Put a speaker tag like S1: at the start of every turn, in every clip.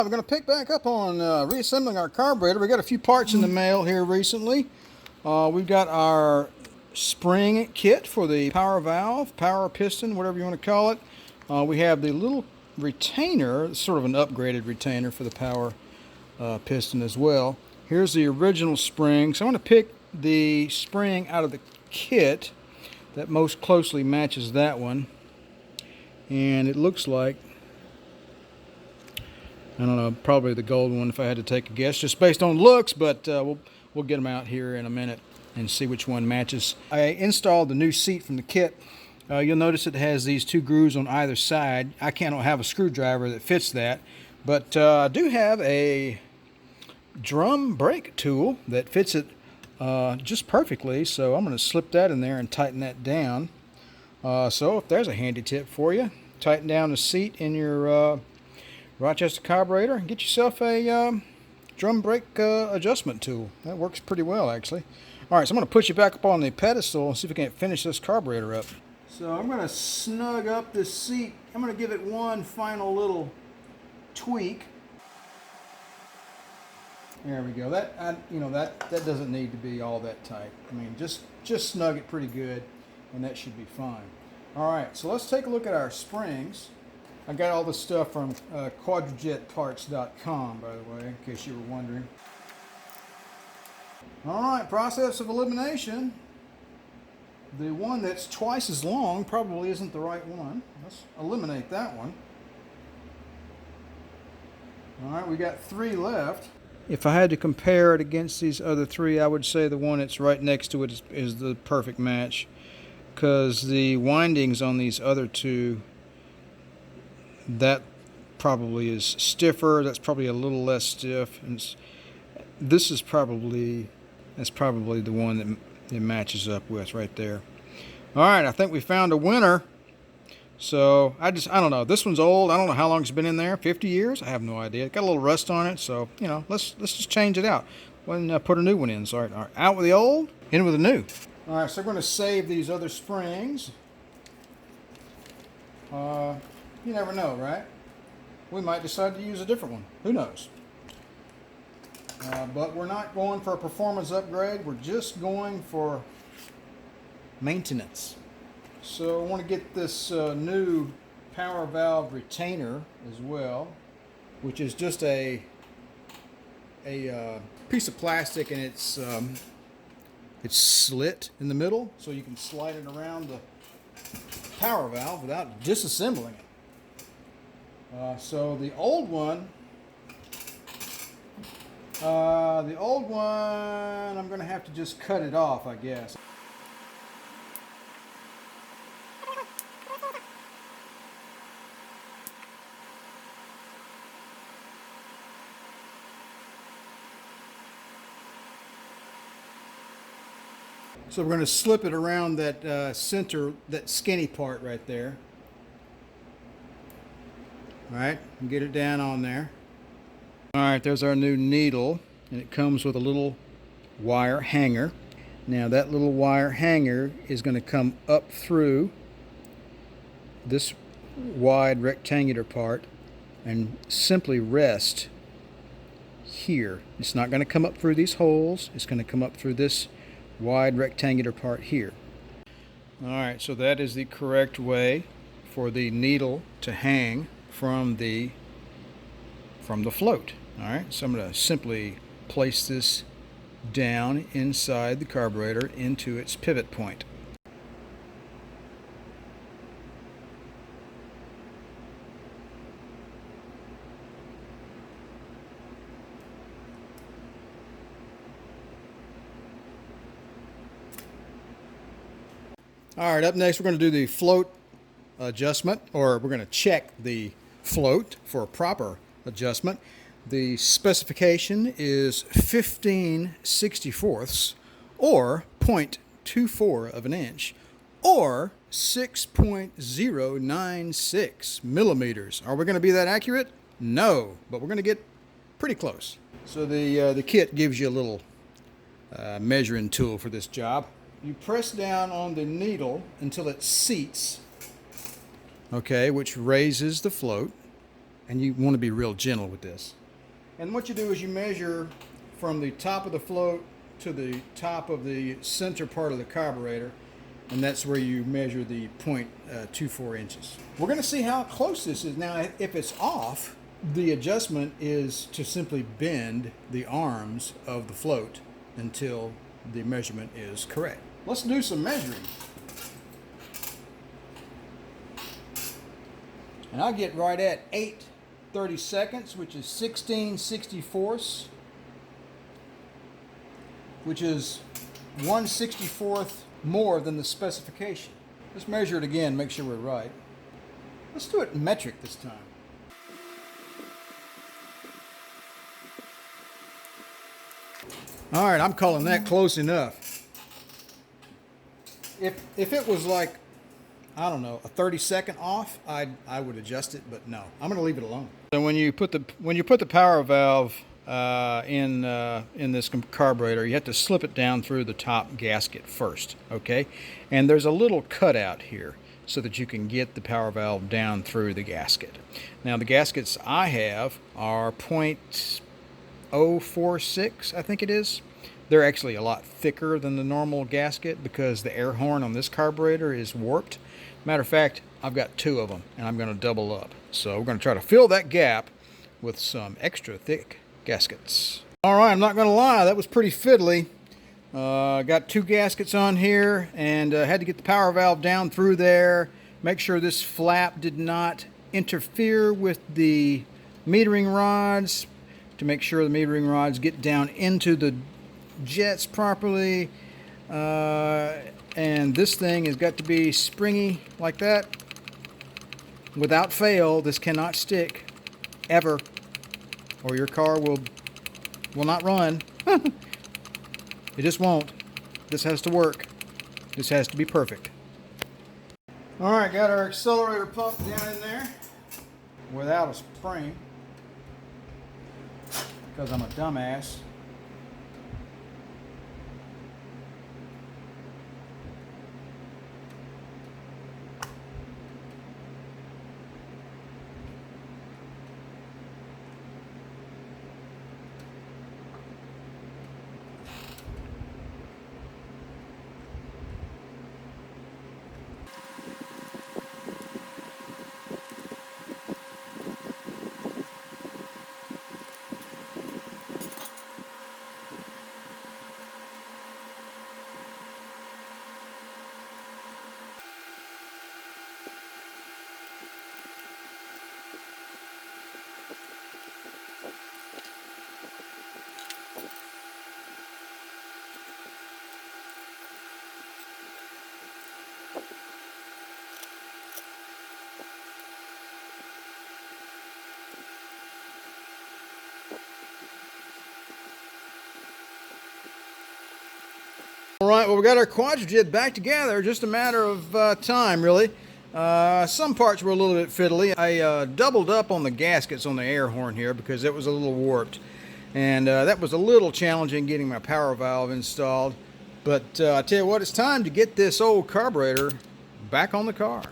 S1: We're going to pick back up on reassembling our carburetor. We got a few parts in the mail here recently. We've got our spring kit for the power valve, power piston, whatever you want to call it. We have the little retainer, sort of an upgraded retainer for the power piston as well. Here's the original spring. So I'm going to pick the spring out of the kit that most closely matches that one. And it looks like, I don't know, probably the gold one if I had to take a guess, just based on looks, but we'll get them out here in a minute and see which one matches. I installed the new seat from the kit. You'll notice it has these two grooves on either side. I can't have a screwdriver that fits that, but I do have a drum brake tool that fits it just perfectly, so I'm going to slip that in there and tighten that down. So if there's a handy tip for you, tighten down the seat in your Rochester carburetor and get yourself a drum brake adjustment tool. That works pretty well, actually. All right, so I'm going to put you back up on the pedestal and see if we can't finish this carburetor up. So I'm going to snug up this seat. I'm going to give it one final little tweak. There we go. That doesn't need to be all that tight. I mean, just snug it pretty good, and that should be fine. All right, so let's take a look at our springs. I got all this stuff from quadrajetparts.com, by the way, in case you were wondering. All right, process of elimination. The one that's twice as long probably isn't the right one. Let's eliminate that one. All right, we got 3 left. If I had to compare it against these other 3, I would say the one that's right next to it is the perfect match, because the windings on these other 2, that probably is stiffer. That's probably a little less stiff, and this is probably the one that it matches up with right there. All right, I think we found a winner. So I don't know. This one's old. I don't know how long it's been in there. 50 years? I have no idea. It got a little rust on it, so let's just change it out and put a new one in. So, all right, out with the old, in with the new. All right, so we're going to save these other springs. You never know, right? We might decide to use a different one. Who knows? But we're not going for a performance upgrade. We're just going for maintenance. So I want to get this new power valve retainer as well, which is just a piece of plastic, and it's slit in the middle, so you can slide it around the power valve without disassembling it. So the old one, I'm going to have to just cut it off, I guess. So we're going to slip it around that center, that skinny part right there. All right, and get it down on there. All right, there's our new needle, and it comes with a little wire hanger. Now that little wire hanger is going to come up through this wide rectangular part and simply rest here. It's not going to come up through these holes. It's going to come up through this wide rectangular part here. All right, so that is the correct way for the needle to hang from the float. All right, so I'm going to simply place this down inside the carburetor into its pivot point. All right, up next we're going to do the float adjustment, or we're going to check the float for a proper adjustment. The specification is 15/64 or 0.24 of an inch or 6.096 millimeters. Are we going to be that accurate? No, but we're going to get pretty close. So the kit gives you a little measuring tool for this job. You press down on the needle until it seats, okay, which raises the float, and you want to be real gentle with this. And what you do is you measure from the top of the float to the top of the center part of the carburetor, and that's where you measure the 0.24 inches. We're going to see how close this is. Now, if it's off, the adjustment is to simply bend the arms of the float until the measurement is correct. Let's do some measuring. And I get right at 8/32, which is 16/64, which is 1/64 more than the specification. Let's measure it again, make sure we're right. Let's do it metric this time. All right, I'm calling that close enough. If it was like, I don't know, a 30-second off, I would adjust it, but no, I'm going to leave it alone. So when you put the power valve in this carburetor, you have to slip it down through the top gasket first, okay? And there's a little cutout here so that you can get the power valve down through the gasket. Now the gaskets I have are 0.046, I think it is. They're actually a lot thicker than the normal gasket because the air horn on this carburetor is warped. Matter of fact, I've got 2 of them, and I'm going to double up. So we're going to try to fill that gap with some extra thick gaskets. All right, I'm not going to lie, that was pretty fiddly. Got 2 gaskets on here, and had to get the power valve down through there. Make sure this flap did not interfere with the metering rods, to make sure the metering rods get down into the jets properly. And this thing has got to be springy like that. Without fail, this cannot stick ever, or your car will not run. It just won't. This has to work. This has to be perfect. All right, got our accelerator pump down in there without a spring because I'm a dumbass. All right, well, we got our Quadrajet back together, just a matter of time, really. Some parts were a little bit fiddly. I doubled up on the gaskets on the air horn here because it was a little warped. And that was a little challenging getting my power valve installed. But I tell you what, it's time to get this old carburetor back on the car.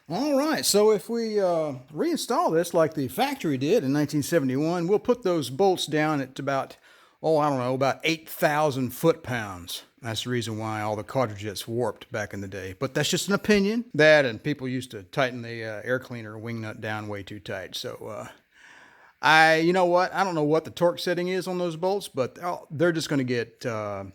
S1: All right, so if we reinstall this like the factory did in 1971, we'll put those bolts down at about, I don't know, about 8,000 foot-pounds. That's the reason why all the Quadrajets warped back in the day. But that's just an opinion. That, and people used to tighten the air cleaner wing nut down way too tight. So, you know what? I don't know what the torque setting is on those bolts, but they're just going to get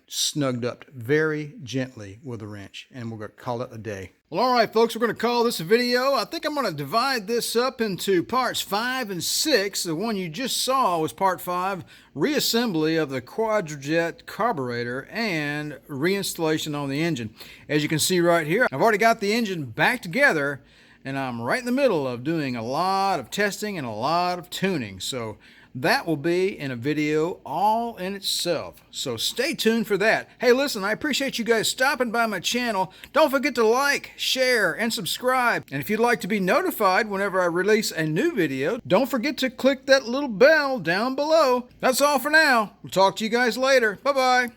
S1: snugged up very gently with a wrench, and we're going to call it a day. Well, all right, folks, we're going to call this a video. I think I'm going to divide this up into parts 5 and 6. The one you just saw was part 5, reassembly of the Quadrajet carburetor and reinstallation on the engine. As you can see right here, I've already got the engine back together, and I'm right in the middle of doing a lot of testing and a lot of tuning. So that will be in a video all in itself. So stay tuned for that. Hey, listen, I appreciate you guys stopping by my channel. Don't forget to like, share, and subscribe. And if you'd like to be notified whenever I release a new video, don't forget to click that little bell down below. That's all for now. We'll talk to you guys later. Bye-bye.